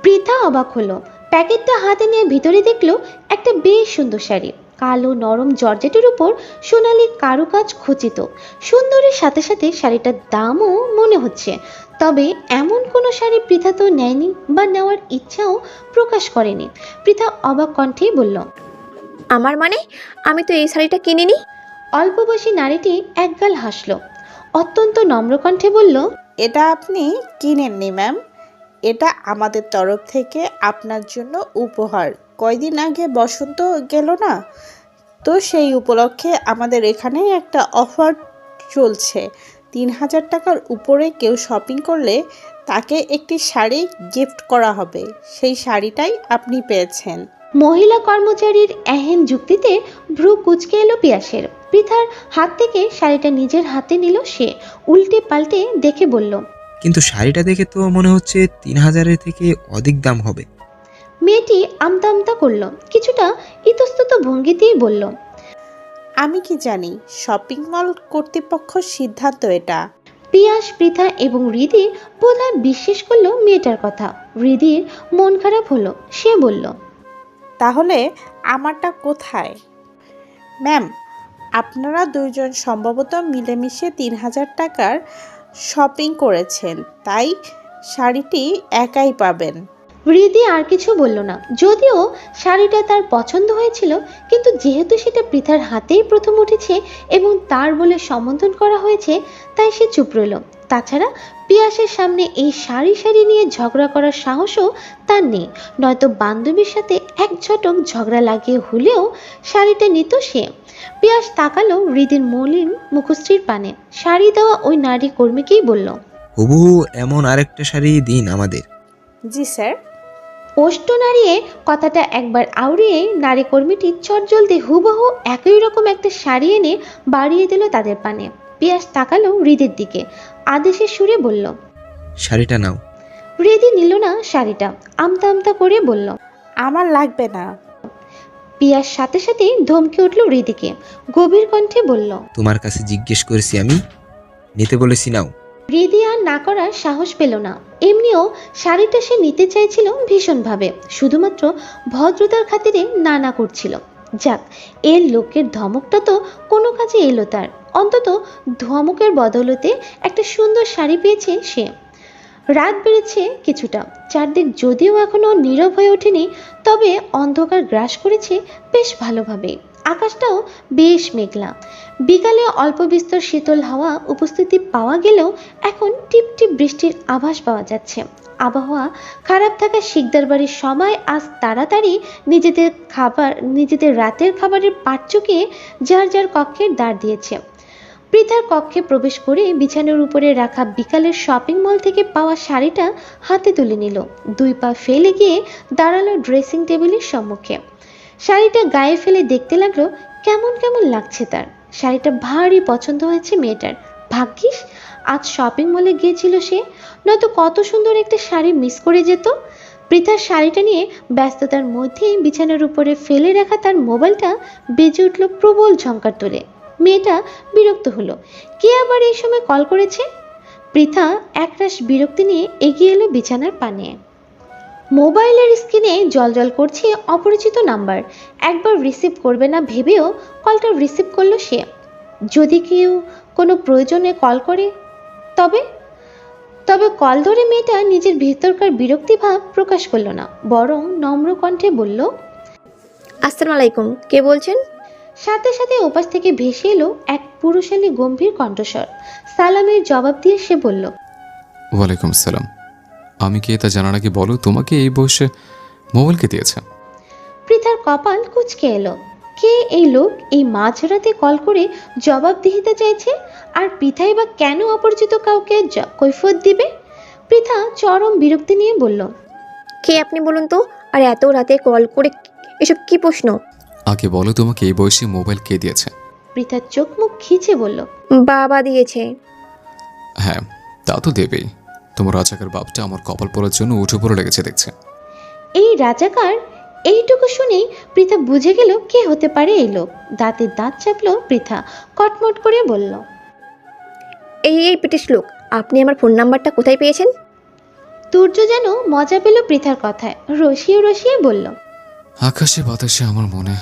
পৃথা অবাক হলো। প্যাকেটটা হাতে নিয়ে ভিতরে দেখলো একটা বেশ সুন্দর শাড়ি। কালো নরম জর্জেটের উপর সোনালী কারুকাজ খচিত। সুন্দরের সাথে সাথে শাড়িটার দামও মনে হচ্ছে। তবে এমন কোনো শাড়ি পৃথা তো নেয়নি বা নেওয়ার ইচ্ছাও প্রকাশ করেনি। পৃথা অবাক কণ্ঠেই বলল, আমার মানে আমি তো এই শাড়িটা কিনিনি। অল্প বয়সী নারীটি একগাল হাসল। অত্যন্ত নম্র কণ্ঠে বলল, এটা আপনি কিনেননি ম্যাম, এটা আমাদের তরফ থেকে আপনার জন্য উপহার। কয়দিন আগে বসন্ত গেল না, তো সেই উপলক্ষে আমাদের এখানে একটা অফার চলছে। ৩,০০০ টাকার উপরে কেউ শপিং করলে তাকে একটি শাড়ি গিফট করা হবে। সেই শাড়িটাই আপনি পেয়েছেন। মহিলা কর্মচারীর এহেন যুক্তিতে ভ্রু কুঁচকে এলো পিয়াসের। পৃথার হাত থেকে শাড়িটা নিজের হাতে নিল সে। উল্টে পাল্টে দেখে বলল, কিন্তু শাড়িটা দেখে তো মনে হচ্ছে ৩,০০০-এর থেকে অধিক দাম হবে। মেয়েটি আমতা আমতা করল, কিছুটা ইতস্তত ভঙ্গিতেই বলল, আমি কি জানি, শপিং মল কর্তৃপক্ষ সিদ্ধান্ত এটা। পিয়াস, পৃথা এবং হৃদি বোধহয় বিশ্বাস করলো মেয়েটার কথা। হৃদির মন খারাপ হলো। সে বলল, তাহলে আমারটা কোথায়? ম্যাম, আপনারা দুইজন সম্ভবত মিলেমিশে ৩,০০০ টাকার শপিং করেছেন, তাই শাড়িটি একাই পাবেন। হৃদি আর কিছু বলল না। যদিও শাড়িটা তার পছন্দ হয়েছিল, কিন্তু যেহেতু সেটা পৃথার হাতেই প্রথম উঠেছে এবং তার বলে সম্বোধন করা হয়েছে, তাই সে চুপ রইল। তাছাড়া পিয়াসের সামনে এই সারি সারি নিয়ে ঝগড়া করার সাহসও তার নেই। নয়তো বান্ধবীর সাথে এক ঝটক ঝগড়া লাগিয়ে হলেও শাড়িটা নিত সে। পিয়াস তাকালো হৃদির মলিন মুখশ্রীর পানে। শাড়ি দেওয়া ওই নারী কর্মীকেই বলল, হুবহু এমন আরেকটা শাড়ি দিন আমাদের। জি স্যার। ওষ্ঠ নাড়িয়ে কথাটা একবার আউড়িয়ে নারী কর্মীটি চটজলদি হুবহু একই রকম একটা শাড়ি এনে বাড়িয়ে দিল তাদের পানে। পিয়াস তাকালো হৃদির দিকে, আদেশের সুরে বলল, শাড়িটা নাও। হৃদি নিল না শাড়িটা। আমতা আমতা করে বলল, আমার লাগবে না। পিয়াস সাথে সাথে ধমকে উঠল হৃদিকে। গভীর কণ্ঠে বলল, তোমার কাছে জিজ্ঞেস করেছি আমি, নিতে বলেছি নাও। হৃদি আর না করার সাহস পেল না। এমনিও শাড়িটা সে নিতে চাইছিল ভীষণভাবে, শুধুমাত্র ভদ্রতার খাতিরে না না করছিল। যাক, এর লোকের ধমকটা তো কোনো কাজে এলো তার। অন্তত ধমকের বদলতে একটা সুন্দর শাড়ি পেয়েছে সে। রাত বেড়েছে কিছুটা। চারদিক যদিও এখনো নীরব হয়ে ওঠেনি, তবে অন্ধকার গ্রাস করেছে বেশ ভালোভাবে। আকাশটাও বেশ মেঘলা। বিকালে অল্প বিস্তর শীতল হাওয়া উপস্থিতি পাওয়া গেলেও এখন টিপ টিপ বৃষ্টির আভাস পাওয়া যাচ্ছে। আবহাওয়া খারাপ থাকা শিকদার বাড়ির সবাই আজ তাড়াতাড়ি নিজেদের রাতের খাবারের পাট চুকিয়ে যার যার কক্ষের দ্বার দিয়েছে। পৃথার কক্ষে প্রবেশ করে বিছানার উপরে রাখা বিকালের শপিং মল থেকে পাওয়া শাড়িটা হাতে তুলে নিল। দুই পা ফেলে গিয়ে দাঁড়ালো ড্রেসিং টেবিলের সম্মুখে। শাড়িটা গায়ে ফেলে দেখতে লাগলো কেমন কেমন লাগছে তার। শাড়িটা ভারী পছন্দ হয়েছে মেয়েটার। ভাগ্যিস আজ শপিং মলে গিয়েছিল সে, নয়তো কত সুন্দর একটা শাড়ি মিস করে যেত। পৃথার শাড়িটা নিয়ে ব্যস্ততার মধ্যেই বিছানার উপরে ফেলে রাখা তার মোবাইলটা বেজে উঠল প্রবল ঝংকার তোলে। মেয়েটা বিরক্ত হলো। কে আবার এই সময় কল করেছে? পৃথা একরাশ বিরক্তি নিয়ে এগিয়ে এলো বিছানার পানে। মোবাইলের স্ক্রিনে জলজল করছে অপরিচিত নাম্বার। একবার রিসিভ করবে না ভেবেও কলটা রিসিভ করলো সে। যদি কেউ কোনো প্রয়োজনে কল করে তবে তবে কল ধরে মেয়েটা নিজের ভেতরকার বিরক্তিভাব প্রকাশ করলো না, বরং নম্র কণ্ঠে বলল, আসসালামু আলাইকুম, কে বলছেন? সাথে সাথে ওপাশ থেকে ভেসে এলো এক পুরুষালী গম্ভীর কণ্ঠস্বর। সালামের জবাব দিয়ে সে বলল, ওয়ালাইকুম আসসালাম। আমি কে তা জানার আগে বলো, তোমাকে এই বয়সে মোবাইল কে দিয়েছে? পৃথার কপাল কুঁচকে এলো। কে এই লোক এই মাঝরাতে কল করে জবাব দিতে চাইছে? আর পৃথাই বা কেন অপরিচিত কাউকে কৈফিয়ত দিবে? পৃথা চরম বিরক্তি নিয়ে বলল, কে আপনি বলুন তো? আর এত রাতে কল করে এসব কি প্রশ্ন? আগে বলো, তোমাকে এই বয়সে মোবাইল কে দিয়েছে? পৃথার চোখ মুখ খিচে বলল, বাবা দিয়েছে। হ্যাঁ, তা তো দেবেই। তোমার রাজাকার বাপটা আমার কপাল পড়ার জন্য উঠে পড়ে লেগেছে দেখছে। এই রাজাকার? এইটুকু শুনেই পৃথা বুঝে গেল কে হতে পারে এই লোক। দাঁতে দাঁত চাপলো পৃথা, কটমট করে বলল, এই ব্রিটিশ লোক, আপনি আমার ফোন নাম্বারটা কোথায় পেয়েছেন? তুর্য যেন মজা পেল পৃথার কথায়, রসিয়ে রসিয়ে বলল। আকাশে বাতাসে আমার মনে।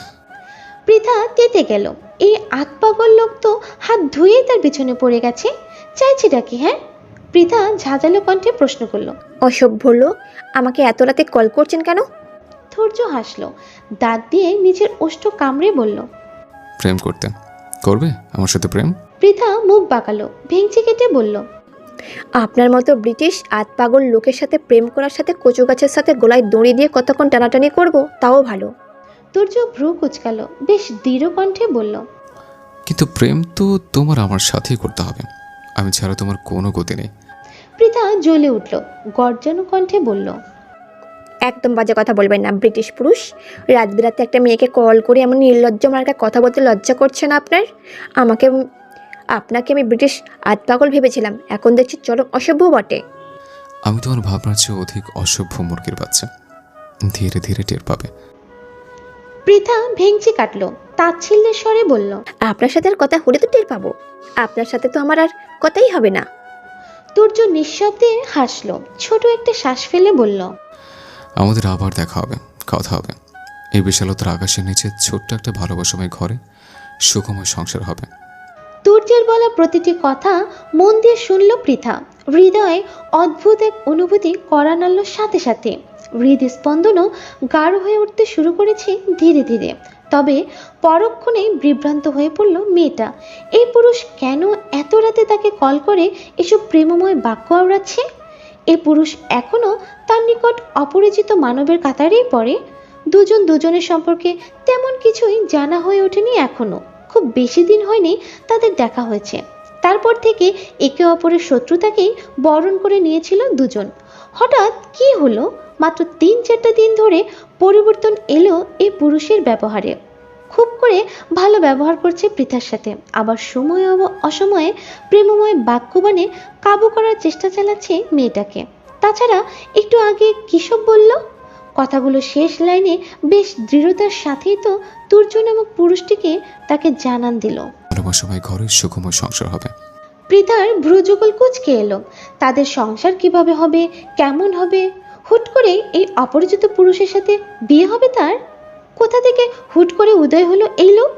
পৃথা তেতে গেল। এই আতপাগল লোক তো হাত ধুয়ে তার পিছনে পড়ে গেছে, চাইছিটা কি? হ্যাঁ, পৃথা ঝাঁঝালো কণ্ঠে প্রশ্ন করল। অসভ্য লোক, আমাকে এত রাতে কল করছেন কেন? ধৈর্য হাসলো, দাঁত দিয়ে নিজের ওষ্ঠ কামড়ে বলল। প্রেম করতে। করবে আমার সাথে প্রেম? পৃথা মুখ বাঁকালো, ভেঙচি কেটে বলল। আপনার মতো ব্রিটিশ আতপাগল লোকের সাথে প্রেম করার সাথে কচু গাছের সাথে গলায় দড়ি দিয়ে কতক্ষণ টানাটানি করব, তাও ভালো। তুর্য ভ্রু কুচকালো, বেশ দৃঢ় কণ্ঠে বলল। কিন্তু প্রেম তো তোমার আমার সাথেই করতে হবে, আমি ছাড়া তোমার কোনো গতি নেই। পৃথা জ্বলে উঠল, গর্জানো কণ্ঠে বলল। একদম বাজে কথা বলবেন না ব্রিটিশ পুরুষ। রাত বিরাতে একটা মেয়েকে কল করে এমন নির্লজ্জ মার্কা কথা বলতে লজ্জা করছে না আপনার? আপনাকে আমি ব্রিটিশ আতপাগল ভেবেছিলাম, এখন দেখছি চরম অসভ্য বটে। আমি তোমার ভাবনার চেয়ে অধিক অসভ্য মুরগির বাচ্চা, ধীরে ধীরে টের পাবে। পৃথা ভেঙচি কাটলো, তাচ্ছিল্যের স্বরে বলল। আপনার সাথে আর কথা হলে তো টের পাবো, আপনার সাথে তো আমার আর কথাই হবে না। তুর্য নিঃশব্দে হাসলো, ছোট একটা শ্বাস ফেলে বলল। আমাদের আবার দেখা হবে, কথা হবে। এই বিশালতার আকাশের নিচে ছোট্ট একটা ভালোবাসাময় ঘরে সুখময় সংসার হবে। তুর্যের বলা প্রতিটি কথা মন দিয়ে শুনল পৃথা। হৃদয়ে অদ্ভুত এক অনুভূতি করা নাড়ল সাথে সাথে। হৃদস্পন্দনও গাঢ় হয়ে উঠতে শুরু করেছে ধীরে ধীরে। তবে পরক্ষণেই বিভ্রান্ত হয়ে পড়ল মেয়েটা। এই পুরুষ কেন এত রাতে তাকে কল করে এসব প্রেমময় বাক্য আওড়াচ্ছে? এ পুরুষ এখনো তার নিকট অপরিচিত মানবের কাতারেই পড়ে। দুজন দুজনের সম্পর্কে তেমন কিছুই জানা হয়ে ওঠেনি এখনো। খুব বেশি দিন হয়নি তাদের দেখা হয়েছে। তারপর থেকে একে অপরের শত্রুতাকেই বরণ করে নিয়েছিল দুজন। হঠাৎ কি হলো? মাত্র ৩-৪টা দিন ধরে পরিবর্তন এলো এই পুরুষের ব্যবহারে। খুব করে ভালো ব্যবহার করছে পৃথার সাথে, আবার সময় অসময়ে প্রেমময় বাক্যবাণে কাবু করার চেষ্টা চালাচ্ছে মেয়েটাকে। তাছাড়া একটু আগে কিসব বলল? কথাগুলো শেষ লাইনে বেশ দৃঢ়তার সাথেই তো তুর্য নামক পুরুষটিকে তাকে জানান দিল। ভালোবাসাময় ঘরে সুখময় সংসার হবে। পৃথার ভ্রুযুগল কুঁচকে এলো। তাদের সংসার কিভাবে হবে, কেমন হবে? হুট করে এই অপরিচিত পুরুষের সাথে বিয়ে হবে তার? কোথা থেকে হুট করে উদয় হলো এই লোক?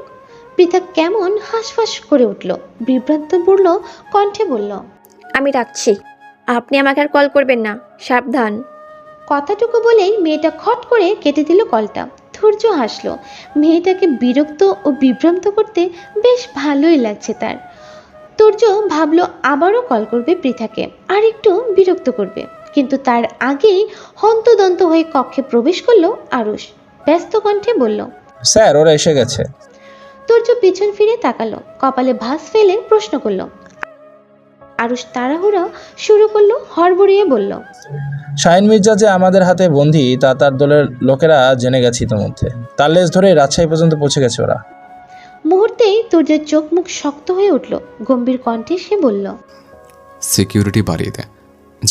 পৃথা কেমন হাঁসফাঁস করে উঠল, বিভ্রান্তপূর্ণ কণ্ঠে বলল। আমি রাখছি, আপনি আমাকে আর কল করবেন না, সাবধান। কথাটুকু বলেই মেয়েটা খট করে কেটে দিল কলটা। ধৈর্য হাসলো, মেয়েটাকে বিরক্ত ও বিভ্রান্ত করতে বেশ ভালোই লাগছে তার। তুর্য ভাবলো আবারও কল করবে পৃথাকে, আর একটু বিরক্ত করবে। কিন্তু তার আগেই হন্তদন্ত হয়ে কক্ষে প্রবেশ করলো আরুষ। ব্যস্ত কণ্ঠে বলল। স্যার, ওরা এসে গেছে। তুর্য পিছন ফিরে তাকালো, কপালে ভাঁজ ফেলে প্রশ্ন করলো। আরুষ তাড়াহুড়া শুরু করলো, হড়বড়িয়ে বলল। শাহিন মির্জা যে আমাদের হাতে বন্দী তা তার দলের লোকেরা জেনে গেছে ইতোমধ্যে। তার লেজ ধরে রাজশাহী পর্যন্ত পৌঁছে গেছে ওরা। মুহূর্তেই তুর্যের চোখ মুখ শক্ত হয়ে উঠল, গম্ভীর কণ্ঠে সে বলল। সিকিউরিটি বাড়িয়ে দেয়,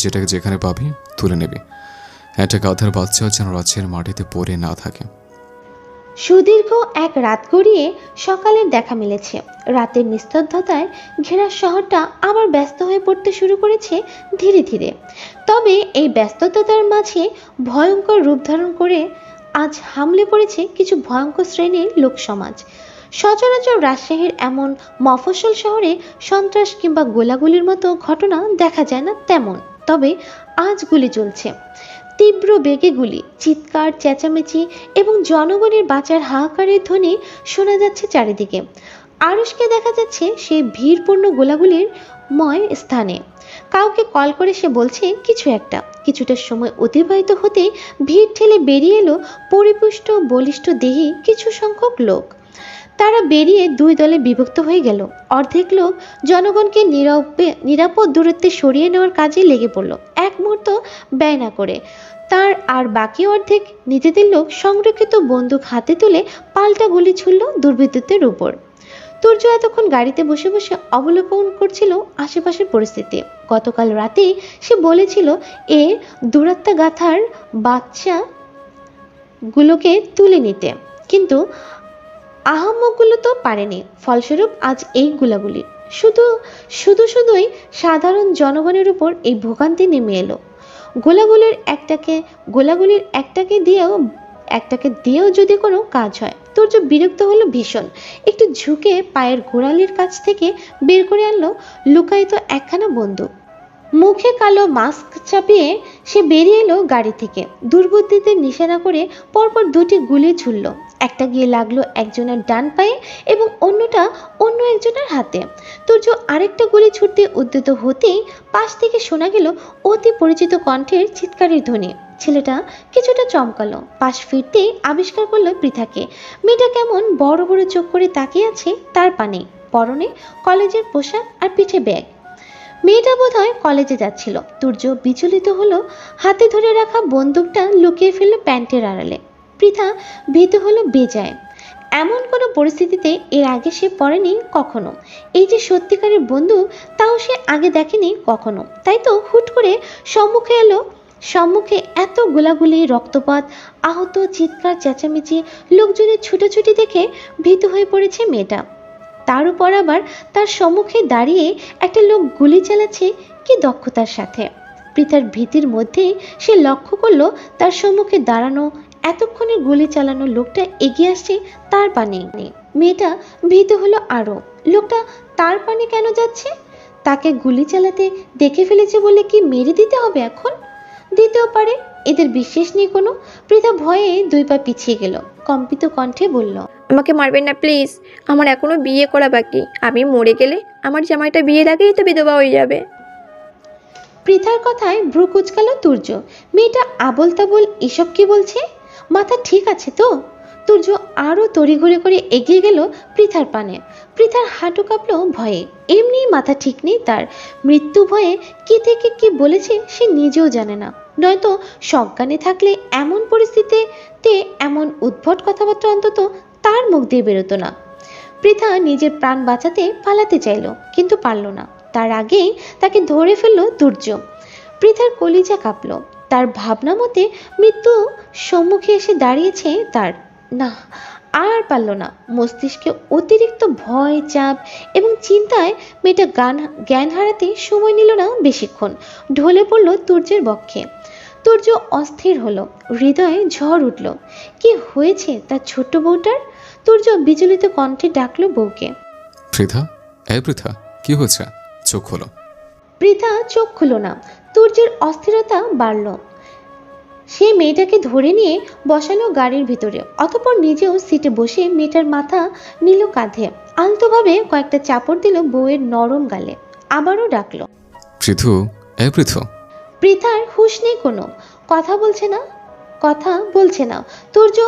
যেটাকে যেখানে পাবি তুলে নেবে। একটা গাধার বাচ্চাও যেন রাজশাহীর মাটিতে পড়ে না থাকে। সুদীর্ঘ এক রাত গড়িয়ে সকালের দেখা মিলেছে। রাতের নিস্তব্ধতায় ঘেরা শহরটা আবার ব্যস্ত হয়ে পড়তে শুরু করেছে ধীরে ধীরে। তবে এই ব্যস্ততার মাঝে ভয়ঙ্কর রূপ ধারণ করে আজ হামলে পড়েছে কিছু ভয়ঙ্কর শ্রেণীর লোক সমাজ। সচরাচর রাজশাহীর এমন মফস্বল শহরে সন্ত্রাস কিংবা গোলাগুলির মতো ঘটনা দেখা যায় না তেমন। তবে আজ গুলি চলছে, তীব্র বেগে গুলি, চিৎকার, চেঁচামেচি এবং জনগণের বাঁচার হাহাকারের ধ্বনি শোনা যাচ্ছে চারিদিকে। আরুষকে দেখা যাচ্ছে সেই ভিড়পূর্ণ গোলাগুলির ময় স্থানে। কাউকে কল করে সে বলছে কিছু একটা। কিছুটা সময় অতিবাহিত হতে ভিড় ঠেলে বেরিয়ে এলো পরিপুষ্ট বলিষ্ঠ দেহী কিছু সংখ্যক লোক। তারা বেরিয়ে দুই দলে বিভক্ত হয়ে গেল। অর্ধেক লোক জনগণকে নিরাপদ দূরত্বে সরিয়ে নেওয়ার কাজে লেগে পড়ল এক মুহূর্ত ব্যয় না করে। তার আর বাকি অর্ধেক নিজেদের লোক সংরক্ষিত বন্দুক হাতে তুলে পাল্টা গুলি ছুড়ল দুর্বৃত্তদের উপর। তুর্য এতক্ষণ গাড়িতে বসে বসে অবলোকন করছিল আশেপাশের পরিস্থিতি। গতকাল রাতে সে বলেছিল এ দুরাত্মা গাথার বাচ্চা গুলোকে তুলে নিতে, কিন্তু আহাম্মকগুলো তো পারেনি। ফলস্বরূপ আজ এই গোলাগুলি। শুধু শুধুই সাধারণ জনগণের উপর এই ভোগান্তি নেমে এলো। গোলাগুলির একটাকে দিয়েও যদি কোনো কাজ হয়। তুর্য বিরক্ত হলো ভীষণ। একটু ঝুঁকে পায়ের গোড়ালির কাছ থেকে বের করে আনলো লুকায়িত একখানা বন্দুক। মুখে কালো মাস্ক চাপিয়ে সে বেরিয়ে এলো গাড়ি থেকে। দুর্বৃত্তদের নিশানা করে পরপর দুটি গুলি ছুড়ল। একটা গিয়ে লাগলো একজনের ডান পায়ে এবং অন্যটা অন্য একজনের হাতে। তুর্য আরেকটা গুলি ছুটতে উদ্যত হতেই পাশ থেকে শোনা গেল অতি পরিচিত কণ্ঠের চিৎকারের ধ্বনি। ছেলেটা কিছুটা চমকালো। পাশ ফিরতেই আবিষ্কার করলো পৃথাকে। মেয়েটা কেমন বড় বড় চোখ করে তাকিয়ে আছে তার পানে। পরনে কলেজের পোশাক আর পিঠে ব্যাগ। মেয়েটা বোধহয় কলেজে যাচ্ছিল। তুর্য বিচলিত হলো। হাতে ধরে রাখা বন্দুকটা লুকিয়ে ফেললো প্যান্টের আড়ালে। পৃথা ভীত হলো বেজায়। এমন কোনো পরিস্থিতিতে এর আগে সে পড়েনি কখনো। এই যে সত্যিকারের বন্ধু, তাও সে আগে দেখেনি কখনো। তাই তো হুট করে সম্মুখে এত গোলাগুলি, রক্তপাত, আহত, চিৎকার চেঁচামেচি, লোকজনের ছুটোছুটি দেখে ভীত হয়ে পড়েছে মেয়েটা। তার উপর আবার তার সম্মুখে দাঁড়িয়ে একটা লোক গুলি চালাচ্ছে কি দক্ষতার সাথে। পৃথার ভীতির মধ্যেই সে লক্ষ্য করলো তার সম্মুখে দাঁড়ানো এতক্ষণের গুলি চালানো লোকটা এগিয়ে আসছে তার পানে। মেয়েটা ভীত হলো আরো। লোকটা তার পানে কেন যাচ্ছে? তাকে গুলি চালাতে দেখে ফেলেছে বলে কি মেরে দিতে হবে এখন? দিতেও পারে, এদের বিশ্বাস নেই কোনো। পৃথা ভয়ে 2 পা পিছিয়ে গেল। কম্পিত কণ্ঠে বলল, আমাকে মারবেন না প্লিজ, আমার এখনও বিয়ে করা বাকি। আমি মরে গেলে আমার জামাইটা বিয়ের আগেই তো বিধবা হয়ে যাবে। পৃথার কথায় ভ্রু কুচকালো তুর্য। মেয়েটা আবল তাবল এসব কি বলছে? মাথা ঠিক আছে তো? তুর্য আরো তড়িঘড়ি করে এগিয়ে গেল পৃথার পানে। পৃথার হাঁটু কাঁপলো ভয়ে। এমনি মাথা ঠিক নেই তার। মৃত্যু ভয়ে কি থেকে কি বলেছে সে নিজেও জানে না। নয়তো সজ্ঞানে থাকলে এমন পরিস্থিতিতে এমন উদ্ভট কথাবার্তা অন্তত তার মুখ দিয়ে বেরোতো না। পৃথা নিজের প্রাণ বাঁচাতে পালাতে চাইল, কিন্তু পারল না। তার আগেই তাকে ধরে ফেলল তুর্য। পৃথার কলিজা কাঁপল। তার ভাবনা মতে মৃত্যু সম্মুখে এসে দাঁড়িয়েছে তার। না, আর পারল না। মস্তিষ্কে অতিরিক্ত ভয়, চাপ এবং চিন্তায় মেয়েটা জ্ঞান হারাতে সময় নিল না বেশিক্ষণ। ঢলে পড়ল তুর্যের বক্ষে। তুর্য অস্থির হলো। হৃদয়ে ঝড় উঠল। কি হয়েছে তার ছোট্ট বউটার? তুর্য বিচলিত কণ্ঠে ডাকলো বউকে। পৃথা, এই পৃথা, কি হয়েছে? চোখ খোলো। পৃথা চোখ খুল না। তুর্যের অস্থিরতা বাড়ল। সে মেয়েটাকে ধরে নিয়ে বসালো গাড়ির ভিতরে। অতঃপর নিজেও সিটে বসে মেয়েটার মাথা নিল কাঁধে। আলতোভাবে কয়েকটা চাপড় দিল বউয়ের নরম গালে। আবারও ডাকলো, পৃথু, এই পৃথু। পৃথার হুঁশ নেই কোনো। কথা বলছে না। তুর্য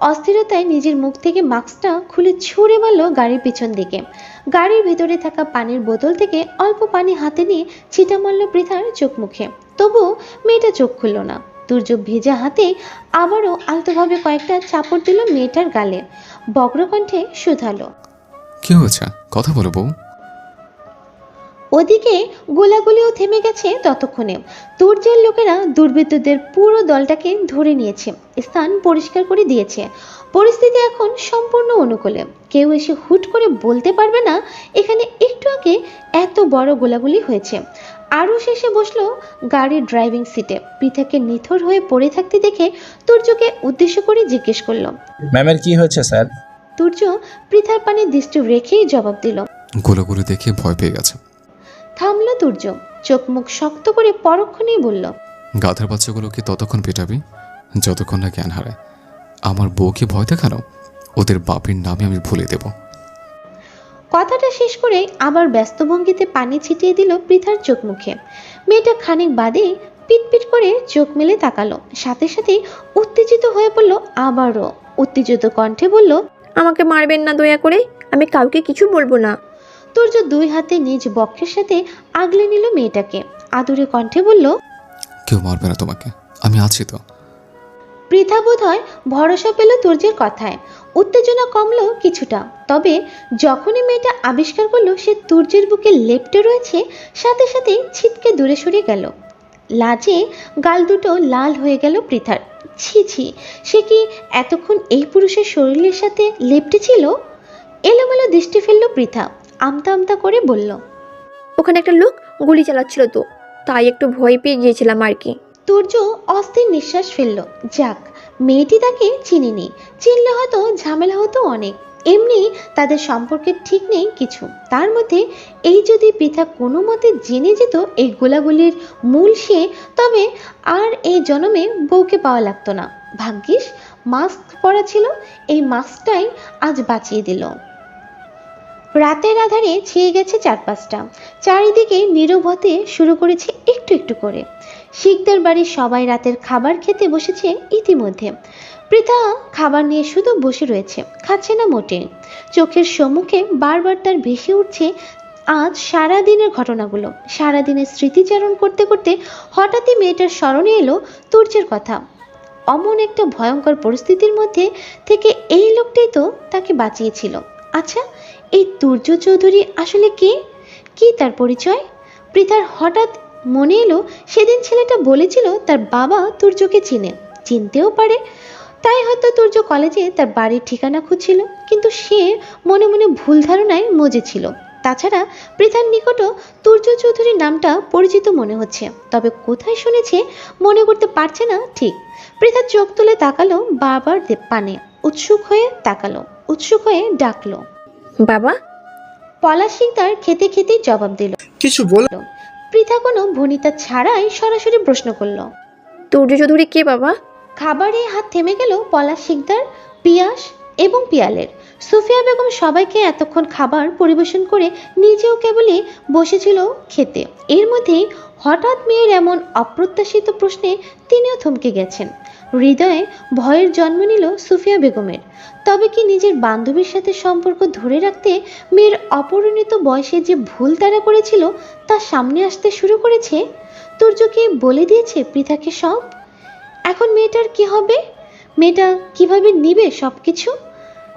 অস্থিরতায় নিজের মুখ থেকে মাস্কটা খুলে ছুঁড়ে মারল গাড়ির পিছন দিকে। গাড়ির ভিতরে থাকা পানির বোতল থেকে অল্প পানি হাতে নিয়ে ছিটা মারল পৃথার চোখ মুখে। তবুও মেয়েটা চোখ খুলল না। তুর্য ভেজা হাতে আবারও আলতোভাবে কয়েকটা চাপড় দিল মেয়েটার গালে। বজ্রকণ্ঠে শুধালো, কি হয়েছে? কথা বলো বউ। ওদিকে গোলাগুলিও থেমে গেছে ততক্ষণে। তুর্যের লোকেরা দুর্বৃত্তদের পুরো দলটাকে ধরে নিয়েছে, স্থান পরিষ্কার করে দিয়েছে। পরিস্থিতি এখন সম্পূর্ণ অনুকূলে। কেউ এসে হুট করে বলতে পারবে না এখানে একটু আগে এত বড় গোলাগুলি হয়েছে। আরও শেষে বসলো গাড়ির ড্রাইভিং সিটে। পৃথাকে নিথর হয়ে পড়ে থাকতে দেখে তুর্যকে উদ্দেশ্য করে জিজ্ঞেস করলো, ম্যামের কি হয়েছে স্যার? তুর্য পৃথার পানে দৃষ্টি রেখেই জবাব দিল। গোলাগুলি দেখে ভয় পেয়ে গেছে। থামলো তুর্য। চোখ মুখ শক্ত করে পরক্ষণেই বলল, গাধার বাচ্চাগুলোকে ততক্ষণ পেটাবি যতক্ষণ না জ্ঞান হারায়। আমার বউকে ভয় দেখানো, ওদের বাপের নামে আমি ভুলে দেব। কথাটা শেষ করে আবার ব্যস্ত ভঙ্গিতে পানি ছিটিয়ে দিল পৃথার চোখ মুখে। মেয়েটা খানিক বাদে পিটপিট করে চোখ মেলে তাকালো। সাথে সাথে উত্তেজিত হয়ে পড়ল। আবারও উত্তেজিত কণ্ঠে বলল, আমাকে মারবেন না দয়া করে, আমি কাউকে কিছু বলবো না। তুর্য 2 হাতে নিজ বক্ষের সাথে আগলে নিল মেয়েটাকে। আদুরে কণ্ঠে বলল, কেউ মারবে না তোমাকে, আমি আছি তো। পৃথা বোধহয় ভরসা পেল তুর্যের কথায়। উত্তেজনা কমলো কিছুটা। তবে যখনই মেয়েটা আবিষ্কার করলো সে তুর্যের বুকে লেপ্টে রয়েছে, সাথে সাথে ছিটকে দূরে সরে গেল। লাজে গাল দুটো লাল হয়ে গেল পৃথার। ছি ছি, সে কি এতক্ষণ এই পুরুষের শরীরের সাথে লেপ্টে ছিল? এলোমেলো দৃষ্টি ফেলল পৃথা। আমতা আমতা করে বলল। ওখানে একটা লোক গুলি চালাচ্ছিল তো, তাই একটু ভয় পেয়ে গিয়েছিলাম আর কি। তুর্য অস্থির নিঃশ্বাস ফেলল। যাক, মেয়েটি তাকে চিনিনি, চিনলে হয়তো ঝামেলা হতো অনেক। এমনি তাদের সম্পর্কের ঠিক নেই কিছু, তার মধ্যে এই যদি পৃথা কোনো মতে জেনে যেত এই গোলাগুলির মূল সে, তবে আর এই জন্মে বউকে পাওয়া লাগতো না। ভাগ্যিস মাস্ক পরা ছিল, এই মাস্কটাই আজ বাঁচিয়ে দিল। রাতের আধারে ছেয়ে গেছে চারপাশটা, চারিদিকে নীরব হতে শুরু করেছে একটু একটু করে। শিকদার বাড়ির সবাই রাতের খাবার খেতে বসেছে ইতিমধ্যে। পৃথা খাবার নিয়ে শুধু বসে রয়েছে, খাচ্ছে না মোটে। চোখের সম্মুখে বারবার তার ভেসে উঠছে আজ সারাদিনের ঘটনাগুলো। সারাদিনের স্মৃতিচারণ করতে করতে হঠাৎই মেয়েটার স্মরণে এলো তুর্যের কথা। অমন একটা ভয়ঙ্কর পরিস্থিতির মধ্যে থেকে এই লোকটাই তো তাকে বাঁচিয়েছিল। আচ্ছা, এই তুর্য চৌধুরী আসলে কে? কি তার পরিচয়? পৃথার হঠাৎ মনে এলো সেদিন ছেলেটা বলেছিল তার বাবা তুর্যকে চিনে, চিনতেও পারে। তাই হয়তো তুর্য কলেজে তার বাড়ির ঠিকানা খুঁজছিল, কিন্তু সে মনে মনে ভুল ধারণায় মজেছিল। তাছাড়া পৃথার নিকটও তুর্য চৌধুরীর নামটা পরিচিত মনে হচ্ছে, তবে কোথায় শুনেছে মনে করতে পারছে না ঠিক। পৃথা চোখ তুলে তাকালো বাবার পানে, উৎসুক হয়ে তাকালো, উৎসুক হয়ে ডাকলো, বাবা। পলাশ শিকদার খেতে খেতেই জবাব দিল। কিছু বলে পৃথা কোনো ভনিতা ছাড়াই সরাসরি প্রশ্ন করলো। তুর্য চৌধুরী কে বাবা? খাবারে হাত থেমে গেল পলাশ শিকদার, পিয়াস এবং পিয়ালের। সুফিয়া বেগম সবাইকে এতক্ষণ খাবার পরিবেশন করে নিজেও কেবলই বসেছিল খেতে। এর মধ্যেই হঠাৎ মেয়ের এমন অপ্রত্যাশিত প্রশ্নে তিনিও থমকে গেছেন। হৃদয়ে ভয়ের জন্ম নিল সুফিয়া বেগমের। তবে কি নিজের বান্ধবীর সাথে সম্পর্ক ধরে রাখতে মেয়ের অপরিণত বয়সে যে ভুল তারা করেছিল তা সামনে আসতে শুরু করেছে? তুর্যকে বলে দিয়েছে পৃথাকে সব? এখন মেয়েটার কি হবে? মেয়েটা কিভাবে নিবে সবকিছু?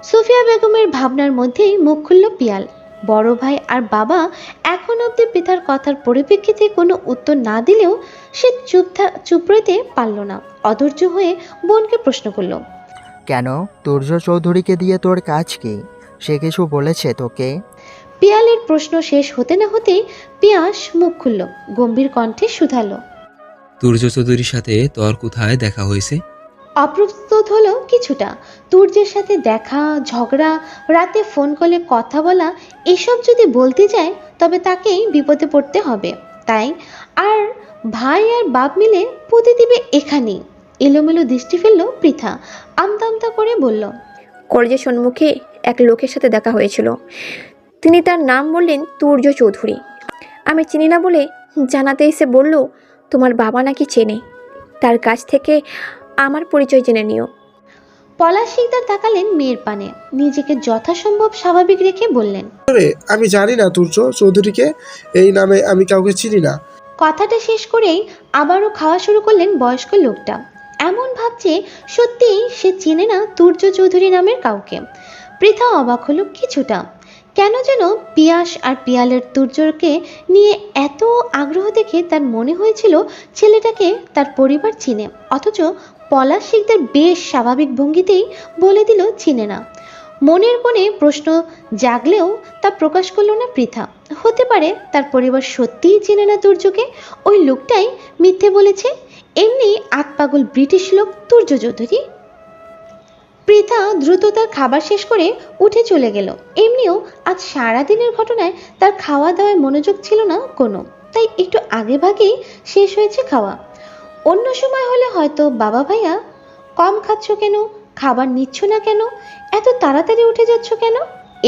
সুফিয়া বেগমের ভাবনার মধ্যেই মুখ খুলল পিয়াল। বড় ভাই আর বাবা এখন অব্দি পৃথার কথার পরিপ্রেক্ষিতে কোনো উত্তর না দিলেও সে চুপ রইতে পারল না। অধৈর্য হয়ে বোনকে প্রশ্ন করল। কেন? তুর্য চৌধুরীকে দিয়ে তোর কাজ কি? সে কিছু বলেছে তোকে? পিয়ালের প্রশ্ন শেষ হতে না হতেই পিয়াস মুখ খুলল, গম্ভীর কণ্ঠে শুধালো। তুর্য চৌধুরীর সাথে তোর কোথায় দেখা হয়েছে? অপ্রস্তুত হলো কিছুটা। তুর্যের সাথে দেখা, ঝগড়া, রাতে ফোন কলে কথা বলা, এসব যদি বলতে যায় তবে তাকেই বিপদে পড়তে হবে। তাই আর ভাই আর বাপ মিলে পুঁতে দিবে এখানেই। এলোমেলো দৃষ্টি ফেললো পৃথা, আমতা আমতা করে বলল। কলেজের সম্মুখে এক লোকের সাথে দেখা হয়েছিল। তিনি তার নাম বললেন তুর্য চৌধুরী। আমি চিনি না বলে জানাতে এসে বলল তোমার বাবা নাকি চেনে, তার কাছ থেকে আমার পরিচয় জেনে নিও। পলাশ শিকদার তাকালেন মেয়ের পানে, নিজেকে যথাসম্ভব স্বাভাবিক রেখে বললেন। আমি জানি না তুর্য চৌধুরীকে, এই নামে আমি কাউকে চিনি না। কথাটা শেষ করেই আবারও খাওয়া শুরু করলেন বয়স্ক লোকটা। এমন ভাবছে সত্যি সে চেনে না তুর্য চৌধুরী নামের কাউকে। পৃথা অবাক হলো কিছুটা। কেন যেন পিয়াস আর পিয়ালের তুর্যকে নিয়ে এত আগ্রহ দেখে তার মনে হয়েছিল ছেলেটাকে তার পরিবার চিনে, অথচ পলাশ শিকদার বেশ স্বাভাবিক ভঙ্গিতেই বলে দিল চিনে না। মনের কোণে প্রশ্ন জাগলেও তা প্রকাশ করল না পৃথা। হতে পারে তার পরিবার সত্যিই চেনে না তুর্যকে, ওই লোকটাই মিথ্যে বলেছে। এমনি আতপাগল ব্রিটিশ লোক তুর্য চৌধুরী। পৃথা দ্রুত তার খাবার শেষ করে উঠে চলে গেল। এমনিও আজ সারাদিনের ঘটনায় তার খাওয়া দাওয়ায় মনোযোগ ছিল না কোনো, তাই একটু আগে ভাগেই শেষ হয়েছে খাওয়া। অন্য সময় হলে হয়তো বাবা ভাইয়া কম খাচ্ছ কেন, খাবার নিচ্ছ না কেন, এত তাড়াতাড়ি উঠে যাচ্ছ কেন,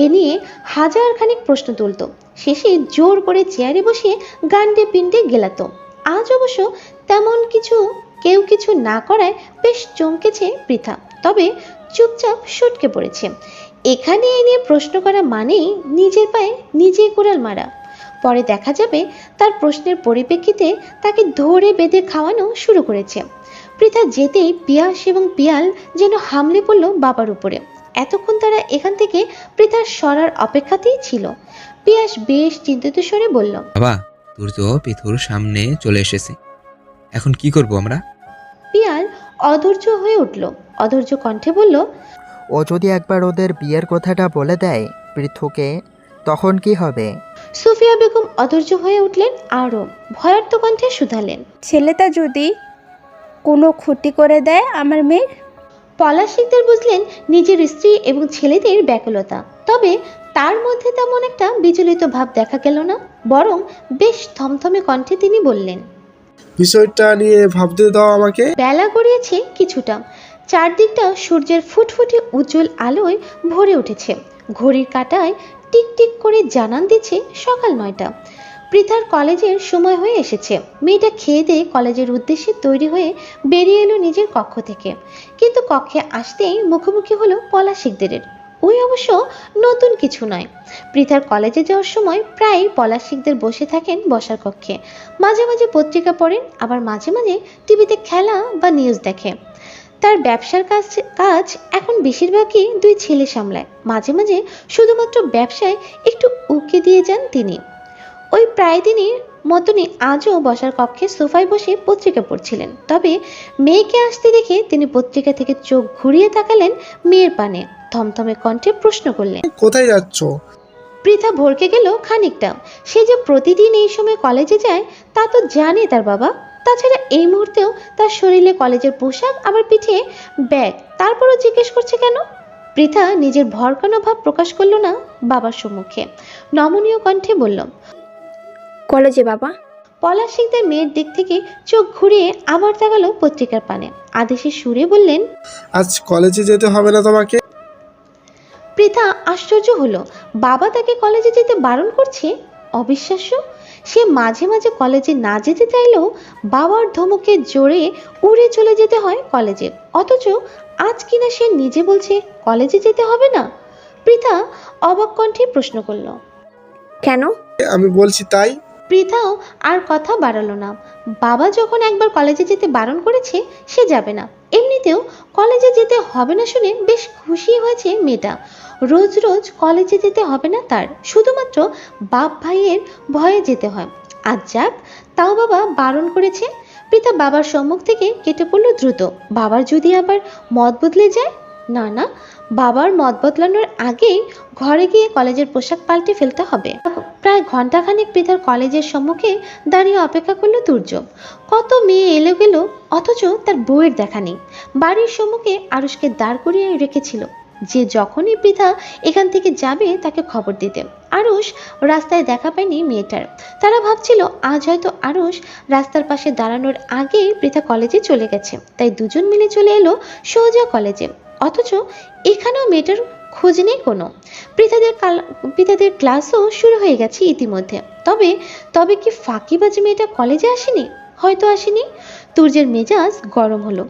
এ নিয়ে হাজার খানিক প্রশ্ন তুলত। শেষে জোর করে চেয়ারে বসিয়ে গান্ডে পিণ্ডে গেলাতো। আজ অবশ্য তেমন কেউ কিছু না করায় বেশ চমকেছে পৃথা, তবে চুপচাপ সটকে পড়েছে। এখানে এ নিয়ে প্রশ্ন করা মানেই নিজের পায়ে নিজেই কোড়াল মারা। পরে দেখা যাবে তার প্রশ্নের পরিপ্রেক্ষিতে তাকে ধরে বেঁধে খাওয়ানো শুরু করেছে। পৃথা যেতেই পিয়াস এবং পিয়াল যেন হামলে পড়ল বাবার উপরে। এতক্ষণ তারা এখান থেকে পৃথার সরার অপেক্ষাতেই ছিল। পিয়াস বেশ চিন্তিত স্বরে বলল। বাবা, তুর্য পিথুর সামনে চলে এসেছে, এখন কি করব আমরা? পিয়াল অধৈর্য হয়ে উঠল, অধৈর্য কণ্ঠে বলল। ও যদি একবার ওদের বিয়ের কথাটা বলে দেয় পৃথুকে, তখন কি হবে? সুফিয়া বেগম অধৈর্য হয়ে উঠলেন, আরও ভয়ার্ত কণ্ঠে শুধালেন। ছেলেটা যদি কোনো ক্ষতি করে দেয় আমার মেয়ের? পলাশ শিকদার বুঝলেন নিজের স্ত্রী এবং ছেলেদের ব্যাকুলতা, তবে তার মধ্যে তেমন একটা বিচলিত ভাব দেখা গেল না, বরং বেশ থমথমে কণ্ঠে তিনি বললেন, বিষয়টা নিয়ে ভাবতে দাও আমাকে। বেলা গড়িয়েছে কিছুটা, চারদিকটা সূর্যের ফুটফুটে উজ্জ্বল আলোয় ভরে উঠেছে। ঘড়ির কাঁটায় টিক টিক করে জানান দিচ্ছে সকাল 9টা। পৃথার কলেজের সময় হয়ে এসেছে। মেয়েটা খেয়ে দিয়ে কলেজের উদ্দেশ্যে তৈরি হয়ে বেরিয়ে এলো নিজের কক্ষ থেকে, কিন্তু কক্ষে আসতেই মুখোমুখি হলো পলাশ শিকদারের। ওই অবশ্য নতুন কিছু নয়। পৃথার কলেজে যাওয়ার সময় প্রায় পলাশ শিকদার বসে থাকেন বসার কক্ষে, মাঝে মাঝে পত্রিকা পড়েন, আবার মাঝে মাঝে টিভিতে খেলা বা নিউজ দেখে। তার ব্যবসার কাজ এখন বেশিরভাগই দুই ছেলে সামলায়, মাঝে মাঝে শুধুমাত্র ব্যবসায় একটু উকি দিয়ে যান তিনি। ওই প্রায় দিনের মতনই আজও বসার কক্ষে সোফায় বসে পত্রিকা পড়ছিলেন, তবে মেয়েকে আসতে দেখে তিনি পত্রিকা থেকে চোখ ঘুরিয়ে তাকালেন মেয়ের পানে, থমথমে কণ্ঠে প্রশ্ন করলেন, কোথায় যাচ্ছ? পৃথা ভরকে গেল খানিকটা। সে যে প্রতিদিন এই সময় কলেজে যায় তা তো জানে তার বাবা, তাছাড়া এই মুহূর্তেও তার শরীরে কলেজের পোশাক, আবার পিঠে ব্যাগ, তারপরও জিজ্ঞেস করছে কেন? পৃথা নিজের ভরকানো ভাব প্রকাশ করল না বাবার সম্মুখে, নমনীয় কণ্ঠে বলল, কলেজে বাবা। পলাশ শিকদার মেয়ের দিক থেকে চোখ ঘুরিয়ে আবার তাকালো পত্রিকার পানে, আদেশের সুরে বললেন, আজ কলেজে যেতে হবে না তোমাকে। পৃথা আশ্চর্য হলো, বাবা তাকে কলেজে যেতে বারণ করছে? অবিশ্বাস্য। সে মাঝে মাঝে কলেজে না যেতে চাইলেও বাবার ধমকে জোরে উড়ে চলে যেতে হয় কলেজে, অথচ আজ কিনা সে নিজে বলছে কলেজে যেতে হবে না। পৃথা অবাক কণ্ঠে প্রশ্ন করল, কেন? আমি বলছি তাই। পৃথাও আর কথা বাড়ালো না। বাবা যখন একবার কলেজে যেতে বারণ করেছে সে যাবে না। এমনিতেও কলেজে যেতে হবে না শুনে বেশ খুশি হয়েছে মেয়েটা। রোজ রোজ কলেজে যেতে হবে না তার, শুধুমাত্র বাপ ভাইয়ের ভয়ে যেতে হয়। আজ যাক, তাও বাবা বারণ করেছে। পৃথা বাবার সম্মুখ থেকে কেটে পড়ল দ্রুত। বাবার যদি আবার মত বদলে যায়? না না, বাবার মত বদলানোর আগেই ঘরে গিয়ে কলেজের পোশাক পাল্টে ফেলতে হবে। প্রায় ঘন্টাখানেক পৃথার কলেজের সম্মুখে দাঁড়িয়ে অপেক্ষা করলো তুর্য। কত মেয়ে এলো গেল, অথচ তার বউয়ের দেখা নেই। বাড়ির সম্মুখে আরুষকে দাঁড় করিয়ে রেখেছিল, যে যখনই পৃথা এখান থেকে যাবে তাকে খবর দিতে। আরুষ রাস্তায় দেখা পায়নি মেয়েটার। তারা ভাবছিল আজ হয়তো আরুষ রাস্তার পাশে দাঁড়ানোর আগেই পৃথা কলেজে চলে গেছে, তাই দুজন মিলে চলে এলো সোজা কলেজে। অথচ এখানেও মেয়েটার খোঁজ নেই কোনো। পৃথাদের ক্লাসও শুরু হয়ে গেছে ইতিমধ্যে। তবে কি ফাঁকিবাজ মেয়েটা কলেজে আসেনি? হয়তো আসেনি। তুর্যের মেজাজ গরম হলো।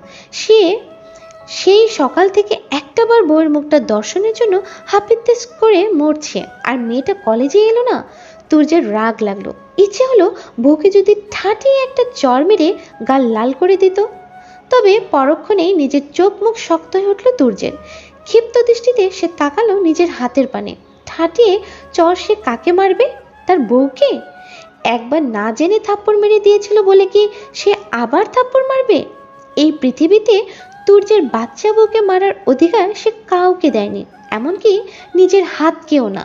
সেই সকাল থেকে একটাবার বউয়ের মুখটা দর্শনের জন্য হাপিত্তেস করে মরছে, আর মেয়েটা কলেজে এলো না। তুর্যের রাগ লাগলো, ইচ্ছে হলো বউকে যদি ঠাটিয়ে একটা চড় মেরে গাল লাল করে দিত। তবে পরক্ষণেই নিজের চোখ মুখ শক্ত হয়ে উঠল তুর্যের। ক্ষিপ্ত দৃষ্টিতে সে তাকালো নিজের হাতের পানে। ঠাটিয়ে চর সে কাকে মারবে? তার বউকে? একবার না জেনে থাপ্পড় মেরে দিয়েছিল বলে কি সে আবার থাপ্পড় মারবে? এই পৃথিবীতে তুর্যের বাচ্চা বউকে মারার অধিকার সে কাউকে দেয়নি, এমনকি নিজের হাতকেও না।